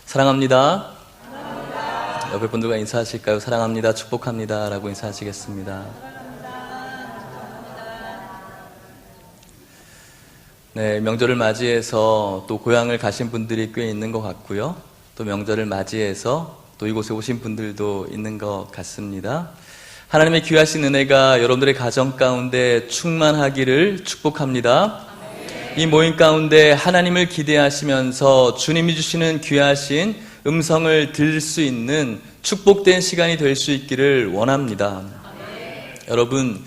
사랑합니다. 옆에 분들과 인사하실까요? 사랑합니다. 축복합니다. 라고 인사하시겠습니다. 네, 명절을 맞이해서 또 고향을 가신 분들이 꽤 있는 것 같고요. 또 명절을 맞이해서 또 이곳에 오신 분들도 있는 것 같습니다. 하나님의 귀하신 은혜가 여러분들의 가정 가운데 충만하기를 축복합니다. 이 모임 가운데 하나님을 기대하시면서 주님이 주시는 귀하신 음성을 들을 수 있는 축복된 시간이 될 수 있기를 원합니다. 여러분,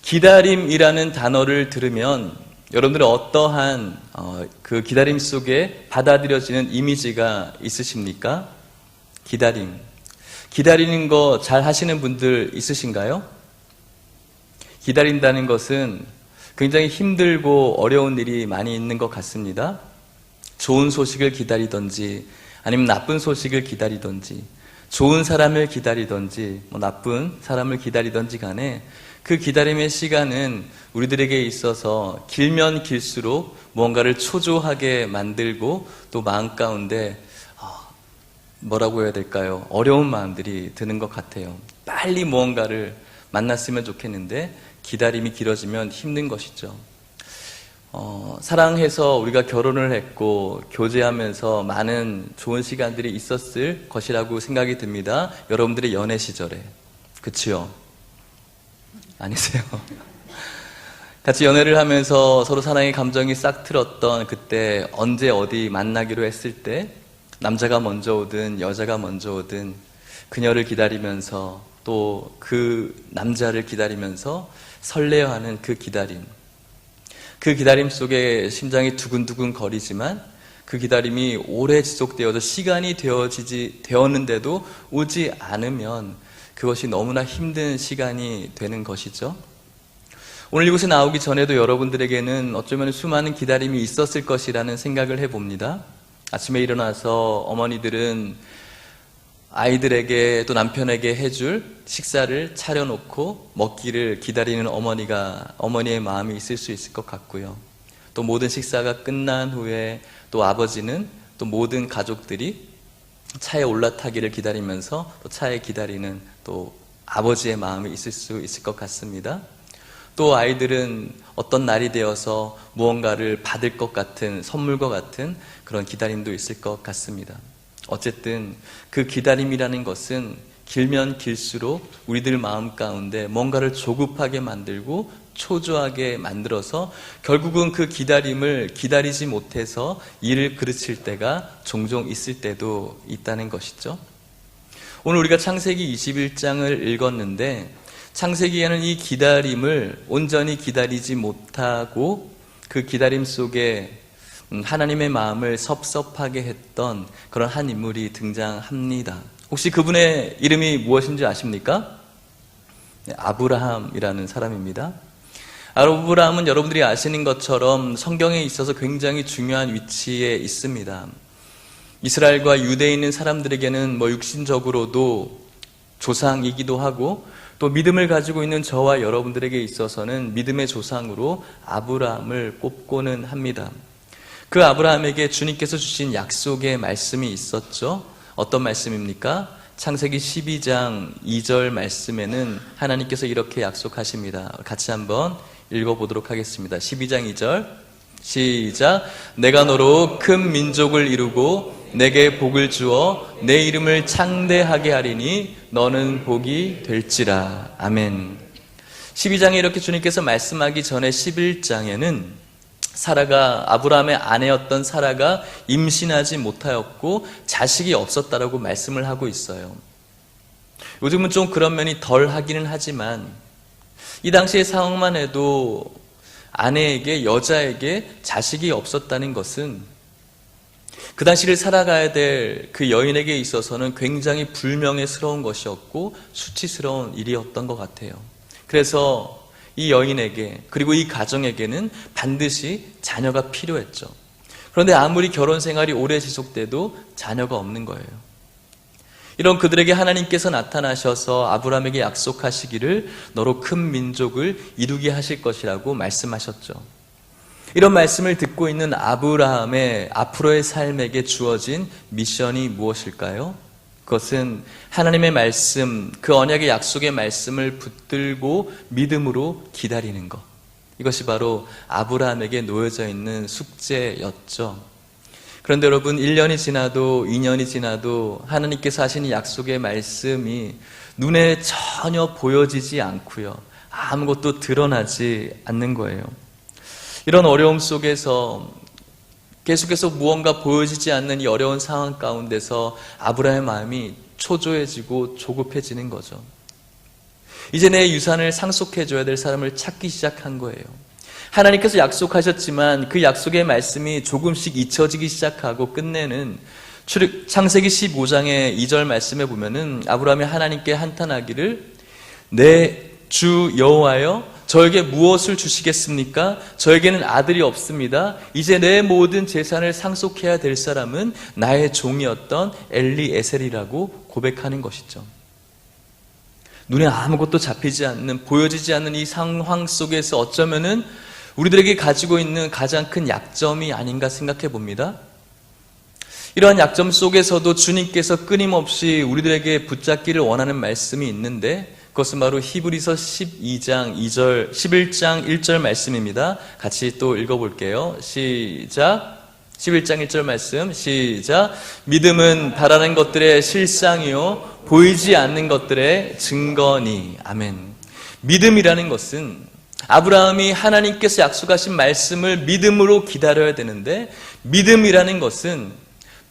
기다림이라는 단어를 들으면 여러분들은 어떠한 그 기다림 속에 받아들여지는 이미지가 있으십니까? 기다림. 기다리는 거 잘 하시는 분들 있으신가요? 기다린다는 것은 굉장히 힘들고 어려운 일이 많이 있는 것 같습니다. 좋은 소식을 기다리든지 아니면 나쁜 소식을 기다리든지 좋은 사람을 기다리든지 나쁜 사람을 기다리든지 간에 그 기다림의 시간은 우리들에게 있어서 길면 길수록 무언가를 초조하게 만들고 또 마음 가운데 뭐라고 해야 될까요? 어려운 마음들이 드는 것 같아요. 빨리 무언가를 만났으면 좋겠는데 기다림이 길어지면 힘든 것이죠. 사랑해서 우리가 결혼을 했고 교제하면서 많은 좋은 시간들이 있었을 것이라고 생각이 듭니다. 여러분들의 연애 시절에. 그치요? 아니세요? 같이 연애를 하면서 서로 사랑의 감정이 싹 틀었던 그때 언제 어디 만나기로 했을 때 남자가 먼저 오든 여자가 먼저 오든 그녀를 기다리면서 또 그 남자를 기다리면서 설레어하는 그 기다림 속에 심장이 두근두근 거리지만 그 기다림이 오래 지속되어서 시간이 되었는데도 오지 않으면 그것이 너무나 힘든 시간이 되는 것이죠. 오늘 이곳에 나오기 전에도 여러분들에게는 어쩌면 수많은 기다림이 있었을 것이라는 생각을 해봅니다. 아침에 일어나서 어머니들은 아이들에게 또 남편에게 해줄 식사를 차려놓고 먹기를 기다리는 어머니의 마음이 있을 수 있을 것 같고요. 또 모든 식사가 끝난 후에 또 아버지는 또 모든 가족들이 차에 올라타기를 기다리면서 또 차에 기다리는 또 아버지의 마음이 있을 수 있을 것 같습니다. 또 아이들은 어떤 날이 되어서 무언가를 받을 것 같은 선물과 같은 그런 기다림도 있을 것 같습니다. 어쨌든 그 기다림이라는 것은 길면 길수록 우리들 마음 가운데 뭔가를 조급하게 만들고 초조하게 만들어서 결국은 그 기다림을 기다리지 못해서 일을 그르칠 때가 종종 있을 때도 있다는 것이죠. 오늘 우리가 창세기 21장을 읽었는데 창세기에는 이 기다림을 온전히 기다리지 못하고 그 기다림 속에 하나님의 마음을 섭섭하게 했던 그런 한 인물이 등장합니다. 혹시 그분의 이름이 무엇인지 아십니까? 네, 아브라함이라는 사람입니다. 아브라함은 여러분들이 아시는 것처럼 성경에 있어서 굉장히 중요한 위치에 있습니다. 이스라엘과 유대에 있는 사람들에게는 육신적으로도 조상이기도 하고 또 믿음을 가지고 있는 저와 여러분들에게 있어서는 믿음의 조상으로 아브라함을 꼽고는 합니다. 그 아브라함에게 주님께서 주신 약속의 말씀이 있었죠. 어떤 말씀입니까? 창세기 12장 2절 말씀에는 하나님께서 이렇게 약속하십니다. 같이 한번 읽어보도록 하겠습니다. 12장 2절 시작. 내가 너로 큰 민족을 이루고 내게 복을 주어 내 이름을 창대하게 하리니 너는 복이 될지라. 아멘. 12장에 이렇게 주님께서 말씀하기 전에 11장에는 아브라함의 아내였던 사라가 임신하지 못하였고 자식이 없었다라고 말씀을 하고 있어요. 요즘은 좀 그런 면이 덜 하기는 하지만 이 당시의 상황만 해도 아내에게, 여자에게 자식이 없었다는 것은 그 당시를 살아가야 될 그 여인에게 있어서는 굉장히 불명예스러운 것이었고 수치스러운 일이었던 것 같아요. 그래서 이 여인에게 그리고 이 가정에게는 반드시 자녀가 필요했죠. 그런데 아무리 결혼 생활이 오래 지속돼도 자녀가 없는 거예요. 이런 그들에게 하나님께서 나타나셔서 아브라함에게 약속하시기를 너로 큰 민족을 이루게 하실 것이라고 말씀하셨죠. 이런 말씀을 듣고 있는 아브라함의 앞으로의 삶에게 주어진 미션이 무엇일까요? 그것은 하나님의 말씀, 그 언약의 약속의 말씀을 붙들고 믿음으로 기다리는 것. 이것이 바로 아브라함에게 놓여져 있는 숙제였죠. 그런데 여러분, 1년이 지나도 2년이 지나도 하나님께서 하신 약속의 말씀이 눈에 전혀 보여지지 않고요. 아무것도 드러나지 않는 거예요. 이런 어려움 속에서 계속해서 무언가 보여지지 않는 이 어려운 상황 가운데서 아브라함의 마음이 초조해지고 조급해지는 거죠. 이제 내 유산을 상속해줘야 될 사람을 찾기 시작한 거예요. 하나님께서 약속하셨지만 그 약속의 말씀이 조금씩 잊혀지기 시작하고 끝내는 창세기 15장의 2절 말씀에 보면은 아브라함이 하나님께 한탄하기를 내 주 여호와여 저에게 무엇을 주시겠습니까? 저에게는 아들이 없습니다. 이제 내 모든 재산을 상속해야 될 사람은 나의 종이었던 엘리에셀이라고 고백하는 것이죠. 눈에 아무것도 잡히지 않는, 보여지지 않는 이 상황 속에서 어쩌면은 우리들에게 가지고 있는 가장 큰 약점이 아닌가 생각해 봅니다. 이러한 약점 속에서도 주님께서 끊임없이 우리들에게 붙잡기를 원하는 말씀이 있는데 그것은 바로 히브리서 11장 1절 말씀입니다. 같이 또 읽어볼게요. 시작. 11장 1절 말씀 시작. 믿음은 바라는 것들의 실상이요 보이지 않는 것들의 증거니. 아멘. 믿음이라는 것은 아브라함이 하나님께서 약속하신 말씀을 믿음으로 기다려야 되는데, 믿음이라는 것은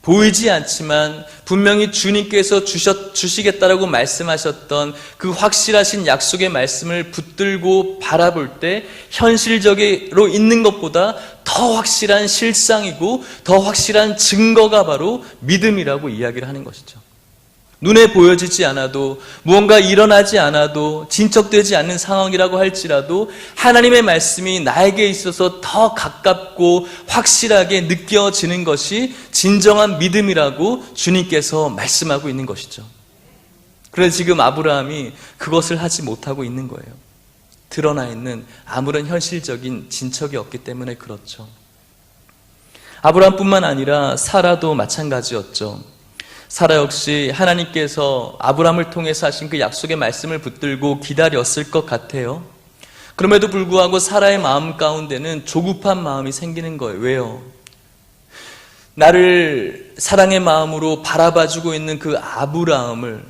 보이지 않지만 분명히 주님께서 주시겠다라고 말씀하셨던 그 확실하신 약속의 말씀을 붙들고 바라볼 때 현실적으로 있는 것보다 더 확실한 실상이고 더 확실한 증거가 바로 믿음이라고 이야기를 하는 것이죠. 눈에 보여지지 않아도, 무언가 일어나지 않아도, 진척되지 않는 상황이라고 할지라도 하나님의 말씀이 나에게 있어서 더 가깝고 확실하게 느껴지는 것이 진정한 믿음이라고 주님께서 말씀하고 있는 것이죠. 그래서 지금 아브라함이 그것을 하지 못하고 있는 거예요. 드러나 있는 아무런 현실적인 진척이 없기 때문에 그렇죠. 아브라함뿐만 아니라 사라도 마찬가지였죠. 사라 역시 하나님께서 아브라함을 통해서 하신 그 약속의 말씀을 붙들고 기다렸을 것 같아요. 그럼에도 불구하고 사라의 마음 가운데는 조급한 마음이 생기는 거예요. 왜요? 나를 사랑의 마음으로 바라봐주고 있는 그 아브라함을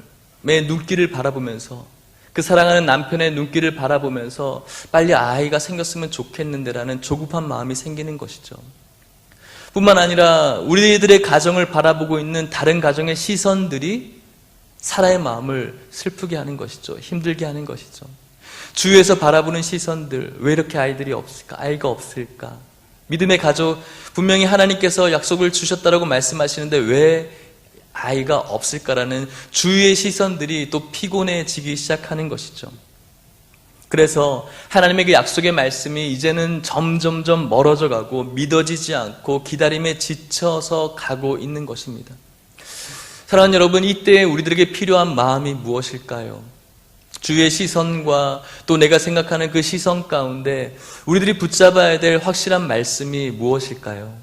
내 눈길을 바라보면서, 그 사랑하는 남편의 눈길을 바라보면서 빨리 아이가 생겼으면 좋겠는데라는 조급한 마음이 생기는 것이죠. 뿐만 아니라 우리들의 가정을 바라보고 있는 다른 가정의 시선들이 사라의 마음을 슬프게 하는 것이죠. 힘들게 하는 것이죠. 주위에서 바라보는 시선들, 왜 이렇게 아이들이 없을까? 아이가 없을까? 믿음의 가족, 분명히 하나님께서 약속을 주셨다라고 말씀하시는데 왜 아이가 없을까라는 주위의 시선들이 또 피곤해지기 시작하는 것이죠. 그래서 하나님의 그 약속의 말씀이 이제는 점점점 멀어져 가고 믿어지지 않고 기다림에 지쳐서 가고 있는 것입니다. 사랑하는 여러분, 이때 우리들에게 필요한 마음이 무엇일까요? 주위의 시선과 또 내가 생각하는 그 시선 가운데 우리들이 붙잡아야 될 확실한 말씀이 무엇일까요?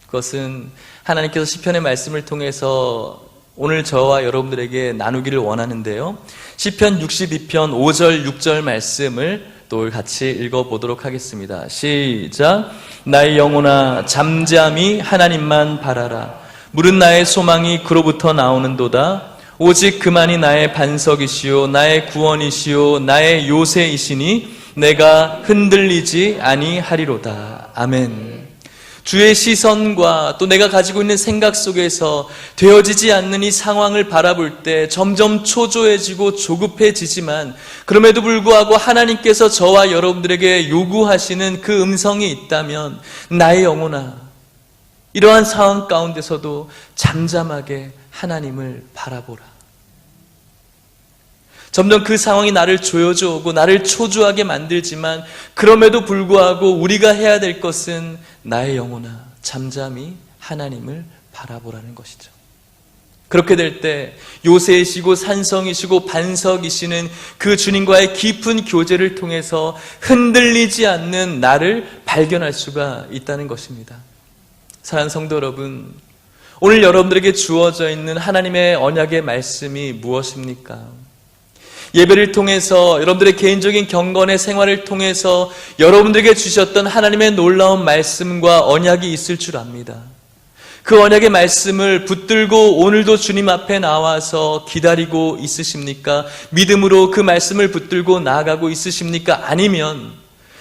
그것은 하나님께서 시편의 말씀을 통해서 오늘 저와 여러분들에게 나누기를 원하는데요. 시편 62편 5절 6절 말씀을 또 같이 읽어보도록 하겠습니다. 시작. 나의 영혼아 잠잠히 하나님만 바라라. 물은 나의 소망이 그로부터 나오는도다. 오직 그만이 나의 반석이시요 나의 구원이시요 나의 요새이시니 내가 흔들리지 아니하리로다. 아멘. 주의 시선과 또 내가 가지고 있는 생각 속에서 되어지지 않는 이 상황을 바라볼 때 점점 초조해지고 조급해지지만, 그럼에도 불구하고 하나님께서 저와 여러분들에게 요구하시는 그 음성이 있다면, 나의 영혼아, 이러한 상황 가운데서도 잠잠하게 하나님을 바라보라. 점점 그 상황이 나를 조여져 오고 나를 초조하게 만들지만, 그럼에도 불구하고 우리가 해야 될 것은 나의 영혼아 잠잠히 하나님을 바라보라는 것이죠. 그렇게 될 때 요새이시고 산성이시고 반석이시는 그 주님과의 깊은 교제를 통해서 흔들리지 않는 나를 발견할 수가 있다는 것입니다. 사랑하는 성도 여러분, 오늘 여러분들에게 주어져 있는 하나님의 언약의 말씀이 무엇입니까? 예배를 통해서 여러분들의 개인적인 경건의 생활을 통해서 여러분들에게 주셨던 하나님의 놀라운 말씀과 언약이 있을 줄 압니다. 그 언약의 말씀을 붙들고 오늘도 주님 앞에 나와서 기다리고 있으십니까? 믿음으로 그 말씀을 붙들고 나아가고 있으십니까? 아니면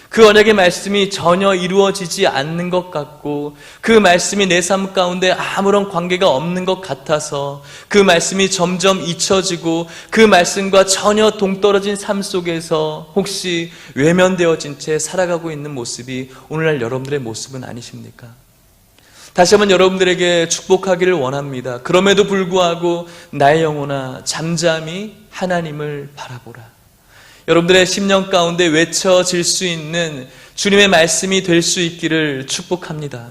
그 언약의 말씀이 전혀 이루어지지 않는 것 같고 그 말씀이 내 삶 가운데 아무런 관계가 없는 것 같아서 그 말씀이 점점 잊혀지고 그 말씀과 전혀 동떨어진 삶 속에서 혹시 외면되어진 채 살아가고 있는 모습이 오늘날 여러분들의 모습은 아니십니까? 다시 한번 여러분들에게 축복하기를 원합니다. 그럼에도 불구하고 나의 영혼아 잠잠히 하나님을 바라보라. 여러분들의 심령 가운데 외쳐질 수 있는 주님의 말씀이 될 수 있기를 축복합니다.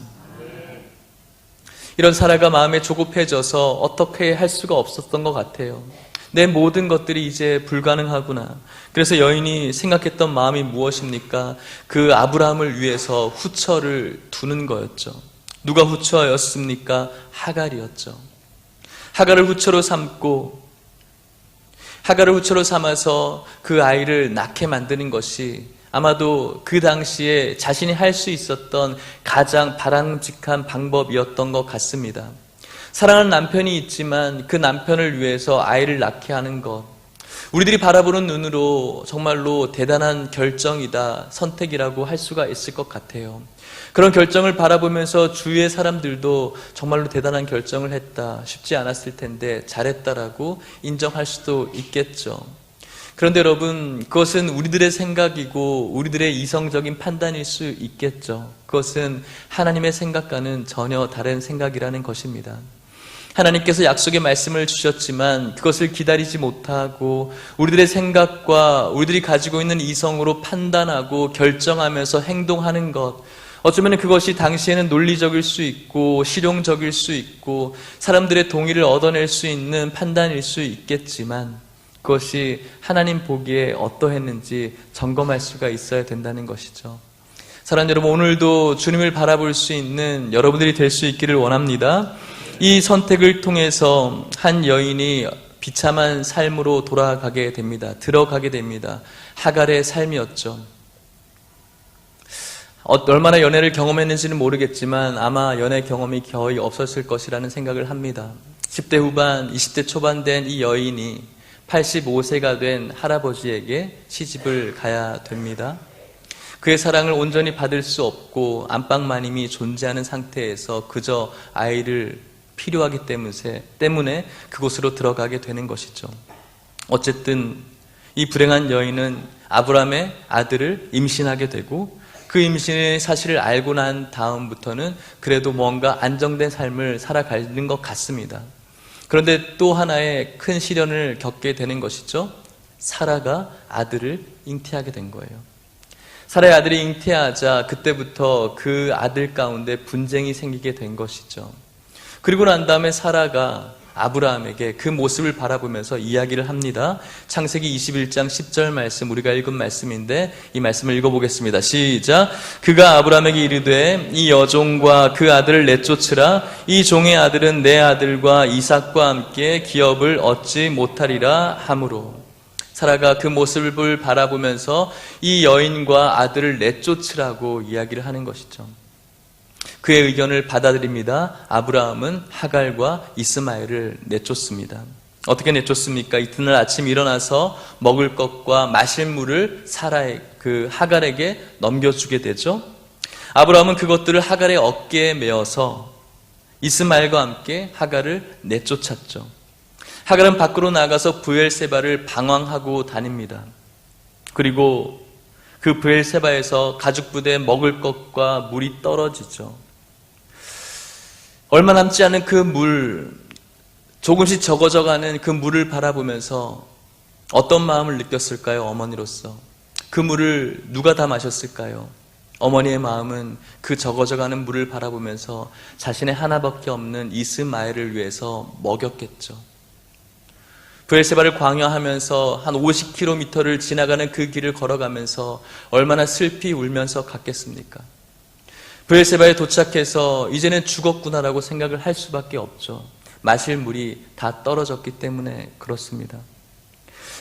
이런 사라가 마음에 조급해져서 어떻게 할 수가 없었던 것 같아요. 내 모든 것들이 이제 불가능하구나. 그래서 여인이 생각했던 마음이 무엇입니까? 그 아브라함을 위해서 후처를 두는 거였죠. 누가 후처였습니까? 하갈이었죠. 하갈을 후처로 삼아서 그 아이를 낳게 만드는 것이 아마도 그 당시에 자신이 할 수 있었던 가장 바람직한 방법이었던 것 같습니다. 사랑하는 남편이 있지만 그 남편을 위해서 아이를 낳게 하는 것, 우리들이 바라보는 눈으로 정말로 대단한 결정이다, 선택이라고 할 수가 있을 것 같아요. 그런 결정을 바라보면서 주위의 사람들도 정말로 대단한 결정을 했다, 쉽지 않았을 텐데 잘했다라고 인정할 수도 있겠죠. 그런데 여러분, 그것은 우리들의 생각이고 우리들의 이성적인 판단일 수 있겠죠. 그것은 하나님의 생각과는 전혀 다른 생각이라는 것입니다. 하나님께서 약속의 말씀을 주셨지만 그것을 기다리지 못하고 우리들의 생각과 우리들이 가지고 있는 이성으로 판단하고 결정하면서 행동하는 것, 어쩌면 그것이 당시에는 논리적일 수 있고 실용적일 수 있고 사람들의 동의를 얻어낼 수 있는 판단일 수 있겠지만 그것이 하나님 보기에 어떠했는지 점검할 수가 있어야 된다는 것이죠. 사랑하는 여러분, 오늘도 주님을 바라볼 수 있는 여러분들이 될 수 있기를 원합니다. 이 선택을 통해서 한 여인이 비참한 삶으로 돌아가게 됩니다. 들어가게 됩니다. 하갈의 삶이었죠. 얼마나 연애를 경험했는지는 모르겠지만 아마 연애 경험이 거의 없었을 것이라는 생각을 합니다. 10대 후반, 20대 초반 된 이 여인이 85세가 된 할아버지에게 시집을 가야 됩니다. 그의 사랑을 온전히 받을 수 없고 안방마님이 존재하는 상태에서 그저 아이를 필요하기 때문에 그곳으로 들어가게 되는 것이죠. 어쨌든 이 불행한 여인은 아브라함의 아들을 임신하게 되고 그 임신의 사실을 알고 난 다음부터는 그래도 뭔가 안정된 삶을 살아가는 것 같습니다. 그런데 또 하나의 큰 시련을 겪게 되는 것이죠. 사라가 아들을 잉태하게 된 거예요. 사라의 아들이 잉태하자 그때부터 그 아들 가운데 분쟁이 생기게 된 것이죠. 그리고 난 다음에 사라가 아브라함에게 그 모습을 바라보면서 이야기를 합니다. 창세기 21장 10절 말씀, 우리가 읽은 말씀인데 이 말씀을 읽어보겠습니다. 시작. 그가 아브라함에게 이르되 이 여종과 그 아들을 내쫓으라. 이 종의 아들은 내 아들과 이삭과 함께 기업을 얻지 못하리라 하므로. 사라가 그 모습을 바라보면서 이 여인과 아들을 내쫓으라고 이야기를 하는 것이죠. 그의 의견을 받아들입니다. 아브라함은 하갈과 이스마엘을 내쫓습니다. 어떻게 내쫓습니까? 이튿날 아침 일어나서 먹을 것과 마실 물을 하갈에게 넘겨주게 되죠. 아브라함은 그것들을 하갈의 어깨에 메어서 이스마엘과 함께 하갈을 내쫓았죠. 하갈은 밖으로 나가서 브엘세바를 방황하고 다닙니다. 그리고 그 브엘세바에서 가죽 부대에 먹을 것과 물이 떨어지죠. 얼마 남지 않은 그 물, 조금씩 적어져가는 그 물을 바라보면서 어떤 마음을 느꼈을까요? 어머니로서. 그 물을 누가 다 마셨을까요? 어머니의 마음은 그 적어져가는 물을 바라보면서 자신의 하나밖에 없는 이스마엘을 위해서 먹였겠죠. 브엘세바를 광야하면서 한 50km를 지나가는 그 길을 걸어가면서 얼마나 슬피 울면서 갔겠습니까? 브엘세바에 도착해서 이제는 죽었구나라고 생각을 할 수밖에 없죠. 마실 물이 다 떨어졌기 때문에 그렇습니다.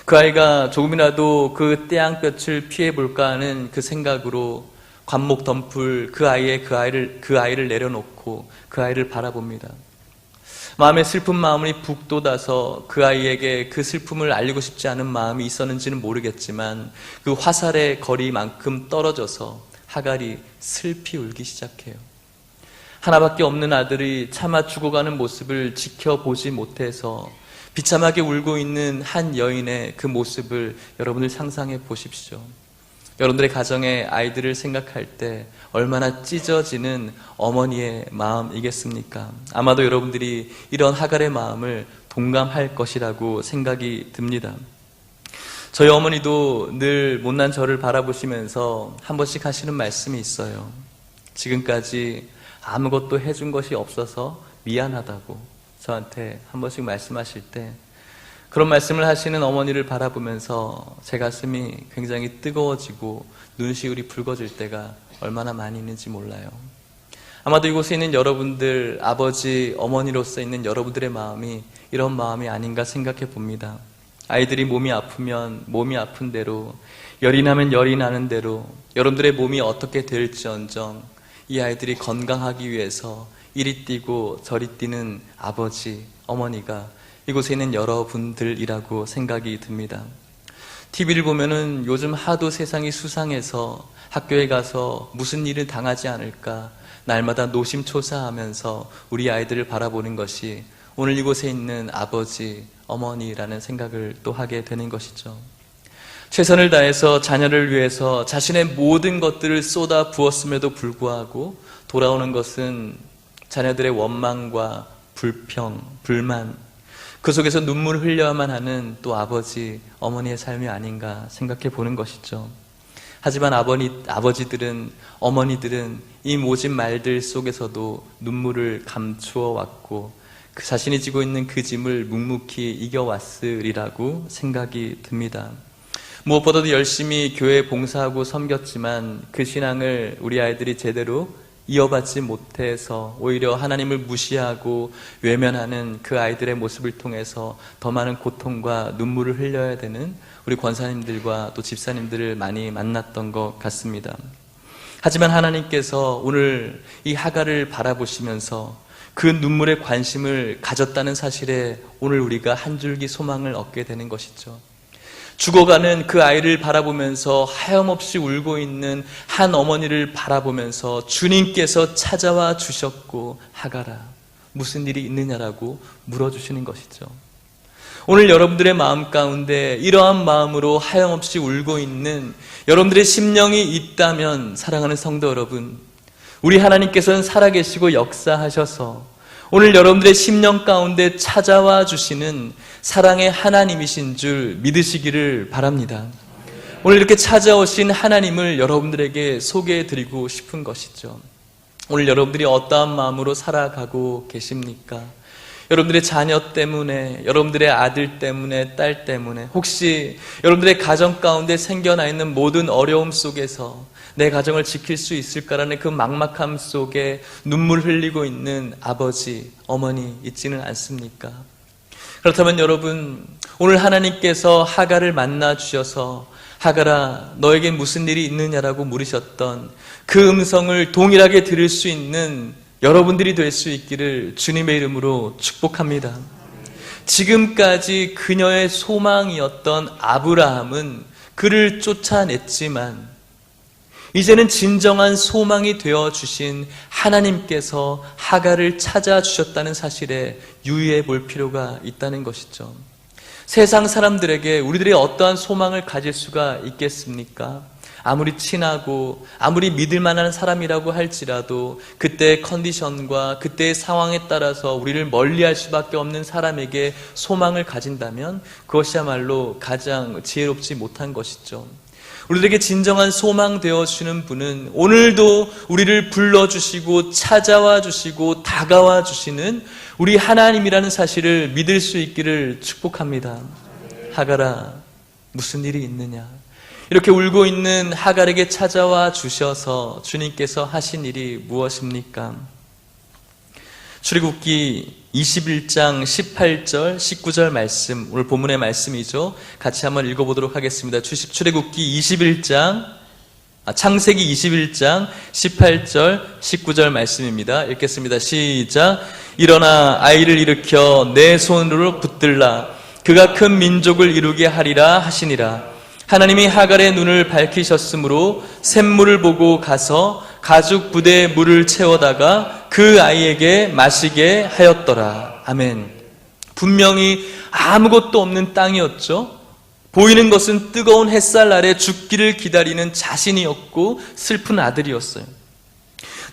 그 아이가 조금이라도 그 태양볕을 피해볼까 하는 그 생각으로 관목 덤불 그 아이를 내려놓고 그 아이를 바라봅니다. 마음에 슬픈 마음이 북 돋아서 그 아이에게 그 슬픔을 알리고 싶지 않은 마음이 있었는지는 모르겠지만 그 화살의 거리만큼 떨어져서 하갈이 슬피 울기 시작해요. 하나밖에 없는 아들이 차마 죽어가는 모습을 지켜보지 못해서 비참하게 울고 있는 한 여인의 그 모습을 여러분들 상상해 보십시오. 여러분들의 가정의 아이들을 생각할 때 얼마나 찢어지는 어머니의 마음이겠습니까? 아마도 여러분들이 이런 하갈의 마음을 동감할 것이라고 생각이 듭니다. 저희 어머니도 늘 못난 저를 바라보시면서 한 번씩 하시는 말씀이 있어요. 지금까지 아무것도 해준 것이 없어서 미안하다고 저한테 한 번씩 말씀하실 때 그런 말씀을 하시는 어머니를 바라보면서 제 가슴이 굉장히 뜨거워지고 눈시울이 붉어질 때가 얼마나 많이 있는지 몰라요. 아마도 이곳에 있는 여러분들, 아버지, 어머니로서 있는 여러분들의 마음이 이런 마음이 아닌가 생각해 봅니다. 아이들이 몸이 아프면 몸이 아픈 대로, 열이 나면 열이 나는 대로 여러분들의 몸이 어떻게 될지언정 이 아이들이 건강하기 위해서 이리 뛰고 저리 뛰는 아버지, 어머니가 이곳에 있는 여러분들이라고 생각이 듭니다. TV를 보면은 요즘 하도 세상이 수상해서 학교에 가서 무슨 일을 당하지 않을까 날마다 노심초사하면서 우리 아이들을 바라보는 것이 오늘 이곳에 있는 아버지, 어머니라는 생각을 또 하게 되는 것이죠. 최선을 다해서 자녀를 위해서 자신의 모든 것들을 쏟아 부었음에도 불구하고 돌아오는 것은 자녀들의 원망과 불평, 불만, 그 속에서 눈물을 흘려야만 하는 또 아버지, 어머니의 삶이 아닌가 생각해 보는 것이죠. 하지만 아버지들은, 어머니들은 이 모진 말들 속에서도 눈물을 감추어 왔고 그 자신이 지고 있는 그 짐을 묵묵히 이겨왔으리라고 생각이 듭니다. 무엇보다도 열심히 교회에 봉사하고 섬겼지만 그 신앙을 우리 아이들이 제대로 이어받지 못해서 오히려 하나님을 무시하고 외면하는 그 아이들의 모습을 통해서 더 많은 고통과 눈물을 흘려야 되는 우리 권사님들과 또 집사님들을 많이 만났던 것 같습니다. 하지만 하나님께서 오늘 이 하갈을 바라보시면서 그 눈물에 관심을 가졌다는 사실에 오늘 우리가 한 줄기 소망을 얻게 되는 것이죠. 죽어가는 그 아이를 바라보면서 하염없이 울고 있는 한 어머니를 바라보면서 주님께서 찾아와 주셨고 하갈아 무슨 일이 있느냐라고 물어주시는 것이죠. 오늘 여러분들의 마음 가운데 이러한 마음으로 하염없이 울고 있는 여러분들의 심령이 있다면 사랑하는 성도 여러분, 우리 하나님께서는 살아계시고 역사하셔서 오늘 여러분들의 심령 가운데 찾아와 주시는 사랑의 하나님이신 줄 믿으시기를 바랍니다. 오늘 이렇게 찾아오신 하나님을 여러분들에게 소개해드리고 싶은 것이죠. 오늘 여러분들이 어떠한 마음으로 살아가고 계십니까? 여러분들의 자녀 때문에, 여러분들의 아들 때문에, 딸 때문에, 혹시 여러분들의 가정 가운데 생겨나 있는 모든 어려움 속에서 내 가정을 지킬 수 있을까라는 그 막막함 속에 눈물 흘리고 있는 아버지, 어머니 있지는 않습니까? 그렇다면 여러분, 오늘 하나님께서 하갈을 만나 주셔서 하갈아 너에게 무슨 일이 있느냐라고 물으셨던 그 음성을 동일하게 들을 수 있는 여러분들이 될 수 있기를 주님의 이름으로 축복합니다. 지금까지 그녀의 소망이었던 아브라함은 그를 쫓아냈지만 이제는 진정한 소망이 되어주신 하나님께서 하갈을 찾아주셨다는 사실에 유의해 볼 필요가 있다는 것이죠. 세상 사람들에게 우리들이 어떠한 소망을 가질 수가 있겠습니까? 아무리 친하고 아무리 믿을 만한 사람이라고 할지라도 그때의 컨디션과 그때의 상황에 따라서 우리를 멀리할 수밖에 없는 사람에게 소망을 가진다면 그것이야말로 가장 지혜롭지 못한 것이죠. 우리들에게 진정한 소망 되어주시는 분은 오늘도 우리를 불러주시고 찾아와 주시고 다가와 주시는 우리 하나님이라는 사실을 믿을 수 있기를 축복합니다. 하갈아, 무슨 일이 있느냐? 이렇게 울고 있는 하갈에게 찾아와 주셔서 주님께서 하신 일이 무엇입니까? 출애굽기 21장 18절 19절 말씀, 오늘 본문의 말씀이죠. 같이 한번 읽어보도록 하겠습니다. 출애굽기 21장 창세기 21장 18절 19절 말씀입니다. 읽겠습니다. 시작. 일어나 아이를 일으켜 내 손으로 붙들라. 그가 큰 민족을 이루게 하리라 하시니라. 하나님이 하갈의 눈을 밝히셨으므로 샘물을 보고 가서 가죽 부대에 물을 채워다가 그 아이에게 마시게 하였더라. 아멘. 분명히 아무것도 없는 땅이었죠. 보이는 것은 뜨거운 햇살 아래 죽기를 기다리는 자신이었고 슬픈 아들이었어요.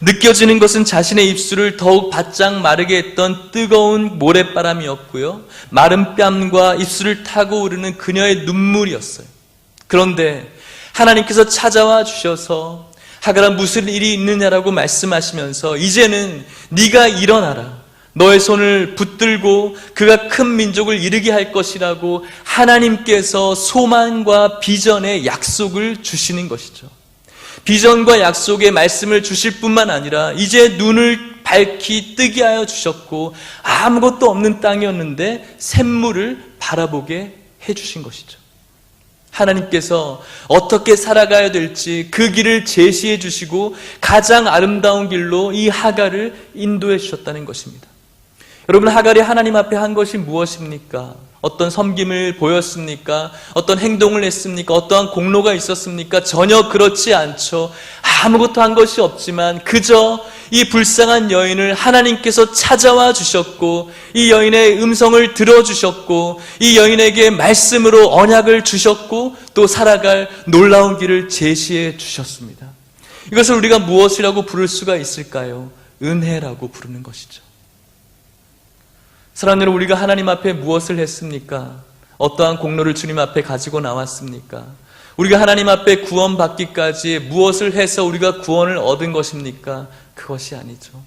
느껴지는 것은 자신의 입술을 더욱 바짝 마르게 했던 뜨거운 모래바람이었고요. 마른 뺨과 입술을 타고 오르는 그녀의 눈물이었어요. 그런데 하나님께서 찾아와 주셔서 하갈아, 무슨 일이 있느냐라고 말씀하시면서 이제는 네가 일어나라. 너의 손을 붙들고 그가 큰 민족을 이루게 할 것이라고 하나님께서 소망과 비전의 약속을 주시는 것이죠. 비전과 약속의 말씀을 주실 뿐만 아니라 이제 눈을 밝히 뜨게 하여 주셨고 아무것도 없는 땅이었는데 샘물을 바라보게 해주신 것이죠. 하나님께서 어떻게 살아가야 될지 그 길을 제시해 주시고 가장 아름다운 길로 이 하갈을 인도해 주셨다는 것입니다. 여러분, 하갈이 하나님 앞에 한 것이 무엇입니까? 어떤 섬김을 보였습니까? 어떤 행동을 했습니까? 어떠한 공로가 있었습니까? 전혀 그렇지 않죠. 아무것도 한 것이 없지만 그저 이 불쌍한 여인을 하나님께서 찾아와 주셨고 이 여인의 음성을 들어주셨고 이 여인에게 말씀으로 언약을 주셨고 또 살아갈 놀라운 길을 제시해 주셨습니다. 이것을 우리가 무엇이라고 부를 수가 있을까요? 은혜라고 부르는 것이죠. 사랑하는 여러분, 우리가 하나님 앞에 무엇을 했습니까? 어떠한 공로를 주님 앞에 가지고 나왔습니까? 우리가 하나님 앞에 구원받기까지 무엇을 해서 우리가 구원을 얻은 것입니까? 그것이 아니죠.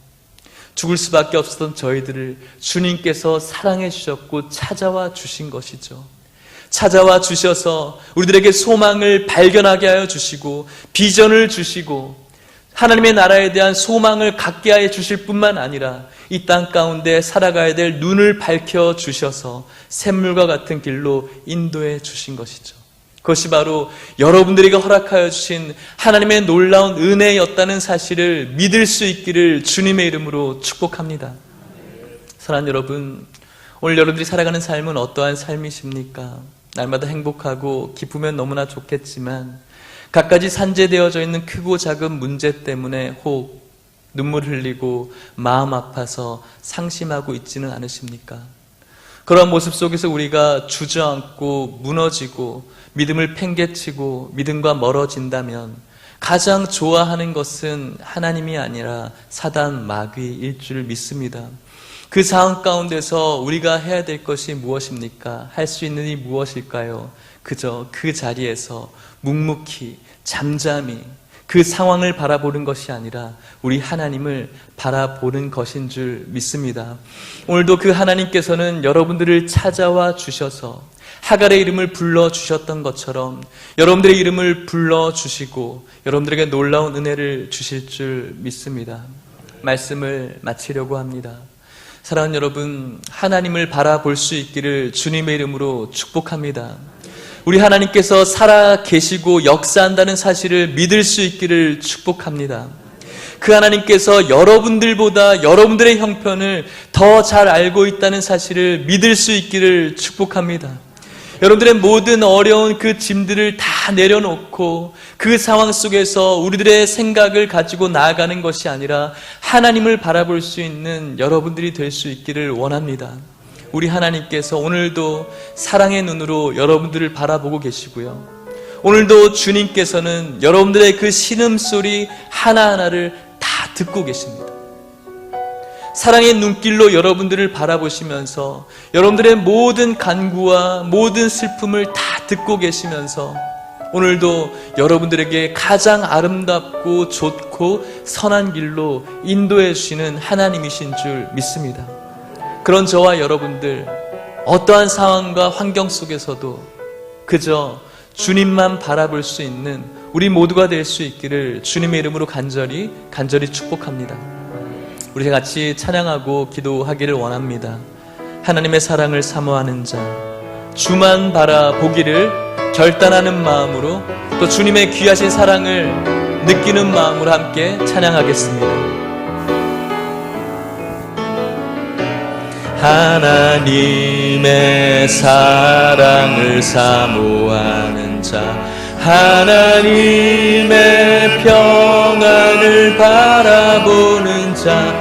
죽을 수밖에 없었던 저희들을 주님께서 사랑해 주셨고 찾아와 주신 것이죠. 찾아와 주셔서 우리들에게 소망을 발견하게 하여 주시고 비전을 주시고 하나님의 나라에 대한 소망을 갖게 하여 주실 뿐만 아니라 이 땅 가운데 살아가야 될 눈을 밝혀 주셔서 샘물과 같은 길로 인도해 주신 것이죠. 그것이 바로 여러분들에게 허락하여 주신 하나님의 놀라운 은혜였다는 사실을 믿을 수 있기를 주님의 이름으로 축복합니다. 사랑하는 여러분, 오늘 여러분들이 살아가는 삶은 어떠한 삶이십니까? 날마다 행복하고 기쁘면 너무나 좋겠지만 갖가지 산재되어져 있는 크고 작은 문제 때문에 혹 눈물 흘리고 마음 아파서 상심하고 있지는 않으십니까? 그런 모습 속에서 우리가 주저앉고 무너지고 믿음을 팽개치고 믿음과 멀어진다면 가장 좋아하는 것은 하나님이 아니라 사단 마귀일 줄 믿습니다. 그 상황 가운데서 우리가 해야 될 것이 무엇입니까? 할 수 있는 일이 무엇일까요? 그저 그 자리에서 묵묵히 잠잠히 그 상황을 바라보는 것이 아니라 우리 하나님을 바라보는 것인 줄 믿습니다. 오늘도 그 하나님께서는 여러분들을 찾아와 주셔서 하갈의 이름을 불러주셨던 것처럼 여러분들의 이름을 불러주시고 여러분들에게 놀라운 은혜를 주실 줄 믿습니다. 말씀을 마치려고 합니다. 사랑하는 여러분, 하나님을 바라볼 수 있기를 주님의 이름으로 축복합니다. 우리 하나님께서 살아 계시고 역사한다는 사실을 믿을 수 있기를 축복합니다. 그 하나님께서 여러분들보다 여러분들의 형편을 더 잘 알고 있다는 사실을 믿을 수 있기를 축복합니다. 여러분들의 모든 어려운 그 짐들을 다 내려놓고 그 상황 속에서 우리들의 생각을 가지고 나아가는 것이 아니라 하나님을 바라볼 수 있는 여러분들이 될 수 있기를 원합니다. 우리 하나님께서 오늘도 사랑의 눈으로 여러분들을 바라보고 계시고요. 오늘도 주님께서는 여러분들의 그 신음소리 하나하나를 다 듣고 계십니다. 사랑의 눈길로 여러분들을 바라보시면서 여러분들의 모든 간구와 모든 슬픔을 다 듣고 계시면서 오늘도 여러분들에게 가장 아름답고 좋고 선한 길로 인도해 주시는 하나님이신 줄 믿습니다. 그런 저와 여러분들, 어떠한 상황과 환경 속에서도 그저 주님만 바라볼 수 있는 우리 모두가 될 수 있기를 주님의 이름으로 간절히 축복합니다. 우리 같이 찬양하고 기도하기를 원합니다. 하나님의 사랑을 사모하는 자, 주만 바라보기를 결단하는 마음으로, 또 주님의 귀하신 사랑을 느끼는 마음으로 함께 찬양하겠습니다. 하나님의 사랑을 사모하는 자, 하나님의 평안을 바라보는 자,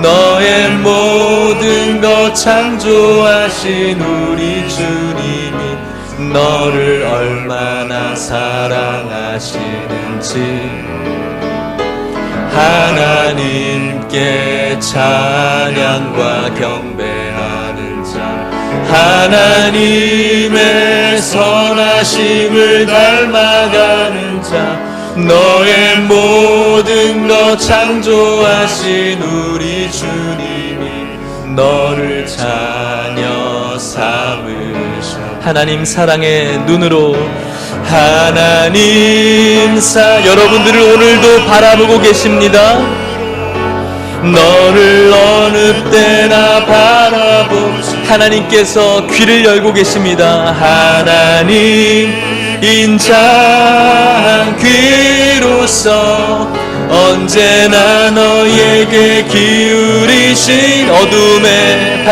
너의 모든 것 창조하신 우리 주님이 너를 얼마나 사랑하시는지 하나님께 찬양과 경배하는 자, 하나님의 선하심을 닮아가는 자, 너의 모든 것 창조하신 우리 주님이 너를 자녀 삼으셔. 하나님 사랑의 눈으로 여러분들을 오늘도 바라보고 계십니다. 너를 어느 때나 하나님께서 귀를 열고 계십니다. 하나님 인자한 귀로서 언제나 너에게 기울이신 어둠의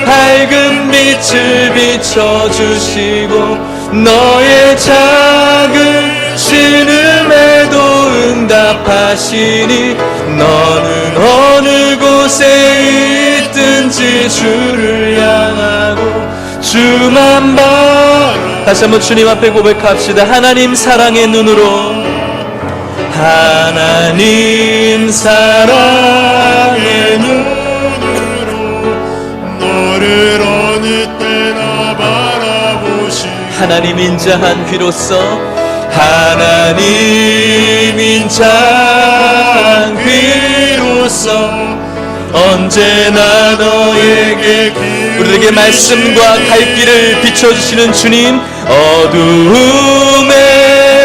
밝은 빛을 비춰주시고 너의 작은 신음에도 응답하시니 너는 어느 곳에 있든지 주를 향하고 주만 다시 한번 주님 앞에 고백합시다. 하나님 사랑의 눈으로, 하나님 사랑의 눈으로 너를 어느 때나 바라보시고 하나님 인자한 귀로서 하나님 인자한 귀로서 언제나 너에게 우리에게 말씀과 갈 길을 비춰주시는 주님, 어두움의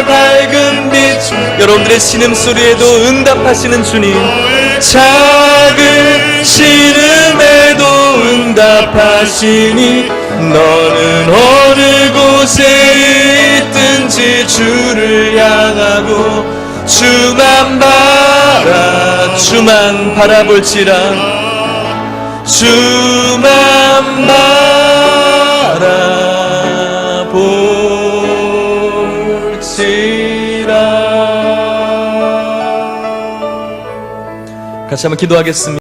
밝은 빛, 여러분들의 신음소리에도 응답하시는 주님, 작은 신음에도 응답하시니 너는 어느 곳에 있든지 주를 향하고 주만 바라볼지라, 주만 바라볼지라. 같이 한번 기도하겠습니다.